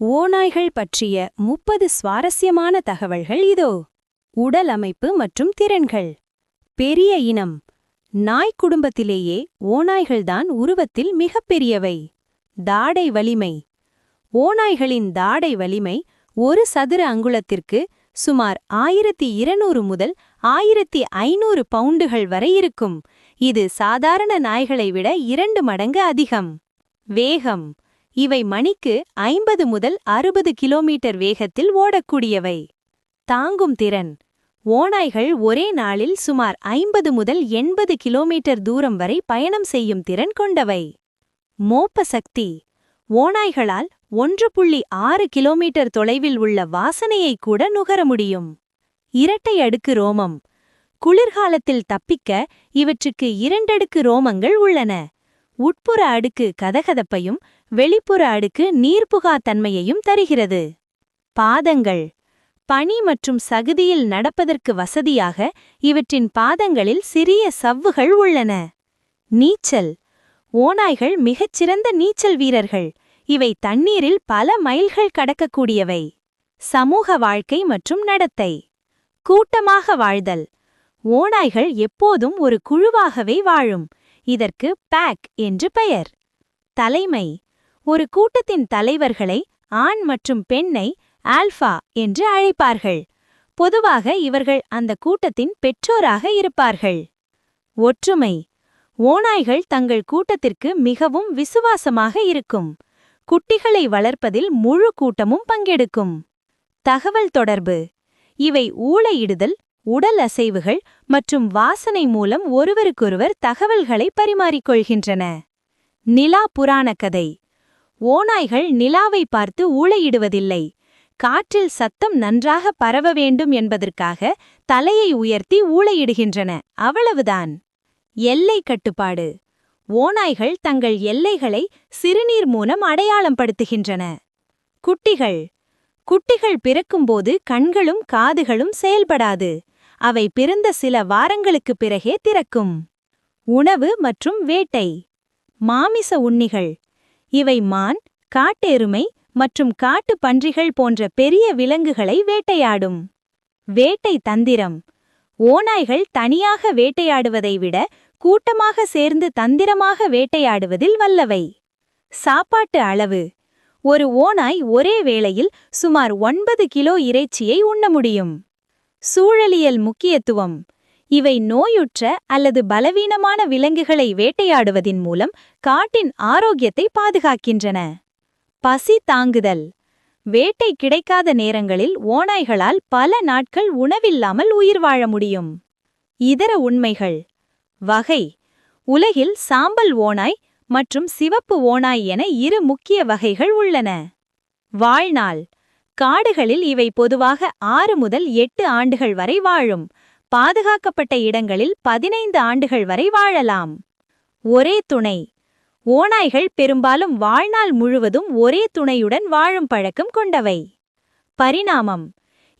ஓநாய்கள் பற்றிய 30 சுவாரஸ்யமான தகவல்கள் இதோ. உடல் அமைப்பு மற்றும் திறன்கள். பெரிய இனம். நாய் குடும்பத்திலேயே ஓநாய்கள்தான் உருவத்தில் மிகப்பெரியவை. தாடை வலிமை. ஓநாய்களின் தாடை வலிமை ஒரு சதுர அங்குலத்திற்கு சுமார் 1200 முதல் 1500 பவுண்டுகள் வரை இருக்கும். இது சாதாரண நாய்களை விட 2 மடங்கு அதிகம். வேகம். இவை மணிக்கு 50 முதல் 60 கிலோமீட்டர் வேகத்தில் ஓடக்கூடியவை. தாங்கும் திறன். ஓநாய்கள் ஒரே நாளில் சுமார் 50 முதல் 80 கிலோமீட்டர் தூரம் வரை பயணம் செய்யும் திறன் கொண்டவை. மோப்ப சக்தி. ஓநாய்களால் 1.6 கிலோமீட்டர் தொலைவில் உள்ள வாசனையை கூட நுகர முடியும். இரட்டை அடுக்கு ரோமம். குளிர்காலத்தில் தப்பிக்க இவற்றுக்கு 2 அடுக்கு ரோமங்கள் உள்ளன. உட்புற அடுக்கு கதகதப்பையும் வெளிப்புற அடுக்கு நீர்ப்புகா தன்மையையும் தருகிறது. பாதங்கள். பனி மற்றும் சகுதியில் நடப்பதற்கு வசதியாக இவற்றின் பாதங்களில் சிறிய சவ்வுகள் உள்ளன. நீச்சல். ஓநாய்கள் மிகச்சிறந்த நீச்சல் வீரர்கள். இவை தண்ணீரில் பல மைல்கள் கடக்கக்கூடியவை. சமூக வாழ்க்கை மற்றும் நடத்தை. கூட்டமாக வாழ்தல். ஓநாய்கள் எப்போதும் ஒரு குழுவாகவே வாழும். இதற்கு பேக் என்று பெயர். தலைமை. ஒரு கூட்டத்தின் தலைவர்களை ஆண் மற்றும் பெண்ணை ஆல்ஃபா என்று அழைப்பார்கள். பொதுவாக இவர்கள் அந்த கூட்டத்தின் பெற்றோராக இருப்பார்கள். ஒற்றுமை. ஓநாய்கள் தங்கள் கூட்டத்திற்கு மிகவும் விசுவாசமாக இருக்கும். குட்டிகளை வளர்ப்பதில் முழு கூட்டமும் பங்கெடுக்கும். தகவல் தொடர்பு. இவை ஊளையிடுதல், உடல் அசைவுகள் மற்றும் வாசனை மூலம் ஒருவருக்கொருவர் தகவல்களை பரிமாறிக்கொள்கின்றன. நிலா புராண கதை. ஓநாய்கள் நிலாவை பார்த்து ஊளையிடுவதில்லை. காற்றில் சத்தம் நன்றாக பரவ வேண்டும் என்பதற்காக தலையை உயர்த்தி ஊளையிடுகின்றன, அவ்வளவுதான். எல்லை கட்டுப்பாடு. ஓநாய்கள் தங்கள் எல்லைகளை சிறுநீர் மூலம் அடையாளம் படுத்துகின்றன. குட்டிகள். குட்டிகள் பிறக்கும்போது கண்களும் காதுகளும் செயல்படாது. அவை பிறந்த சில வாரங்களுக்குப் பிறகே திறக்கும். உணவு மற்றும் வேட்டை. மாமிச உண்ணிகள். இவை மான், காட்டெருமை மற்றும் காட்டுப் பன்றிகள் போன்ற பெரிய விலங்குகளை வேட்டையாடும். வேட்டை தந்திரம். ஓநாய்கள் தனியாக வேட்டையாடுவதை விட கூட்டமாக சேர்ந்து தந்திரமாக வேட்டையாடுவதில் வல்லவை. சாப்பாட்டு அளவு. ஒரு ஓநாய் ஒரே வேளையில் சுமார் 9 கிலோ இறைச்சியை உண்ண முடியும். சூழலியல் முக்கியத்துவம். இவை நோயுற்ற அல்லது பலவீனமான விலங்குகளை வேட்டையாடுவதின் மூலம் காட்டின் ஆரோக்கியத்தை பாதுகாக்கின்றன. பசி தாங்குதல். வேட்டை கிடைக்காத நேரங்களில் ஓநாய்களால் பல நாட்கள் உணவில்லாமல் உயிர் வாழ முடியும். இதர உண்மைகள். வகை. உலகில் சாம்பல் ஓநாய் மற்றும் சிவப்பு ஓநாய் என 2 முக்கிய வகைகள் உள்ளன. வாழ்நாள். காடுகளில் இவை பொதுவாக 6 முதல் 8 ஆண்டுகள் வரை வாழும். பாதுகாக்கப்பட்ட இடங்களில் 15 ஆண்டுகள் வரை வாழலாம். ஒரே துணை. ஓநாய்கள் பெரும்பாலும் வாழ்நாள் முழுவதும் ஒரே துணையுடன் வாழும் பழக்கம் கொண்டவை. பரிணாமம்.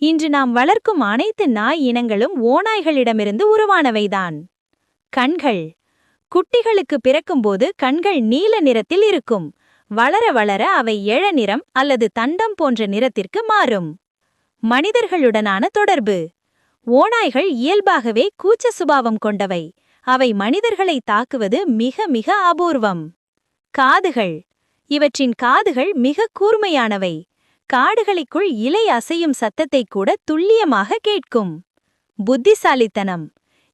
இன்று நாம் வளர்க்கும் அனைத்து நாய் இனங்களும் ஓநாய்களிடமிருந்து உருவானவைதான். கண்கள். குட்டிகளுக்கு பிறக்கும்போது கண்கள் நீல நிறத்தில் இருக்கும். வளர வளர அவை இளநிறம் அல்லது தண்டம் போன்ற நிறத்திற்கு மாறும். மனிதர்களுடனான தொடர்பு. ஓநாய்கள் இயல்பாகவே கூச்ச சுபாவம் கொண்டவை. அவை மனிதர்களை தாக்குவது மிக மிக அபூர்வம். காதுகள். இவற்றின் காதுகள் மிக கூர்மையானவை. காடுகளுக்குள் இலை அசையும் சத்தத்தை கூட துல்லியமாக கேட்கும். புத்திசாலித்தனம்.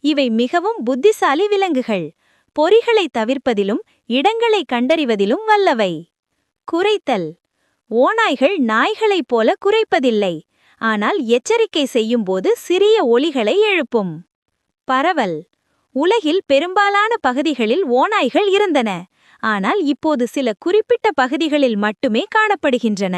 இவை மிகவும் புத்திசாலி விலங்குகள். பொறிகளை தவிர்ப்பதிலும் இடங்களை கண்டறிவதிலும் வல்லவை. குரைத்தல். ஓநாய்கள் நாய்களைப் போல குரைப்பதில்லை. ஆனால் எச்சரிக்கை செய்யும்போது சிறிய ஒலிகளை எழுப்பும். பரவல். உலகில் பெரும்பாலான பகுதிகளில் ஓநாய்கள் இருந்தன. ஆனால் இப்போது சில குறிப்பிட்ட பகுதிகளில் மட்டுமே காணப்படுகின்றன.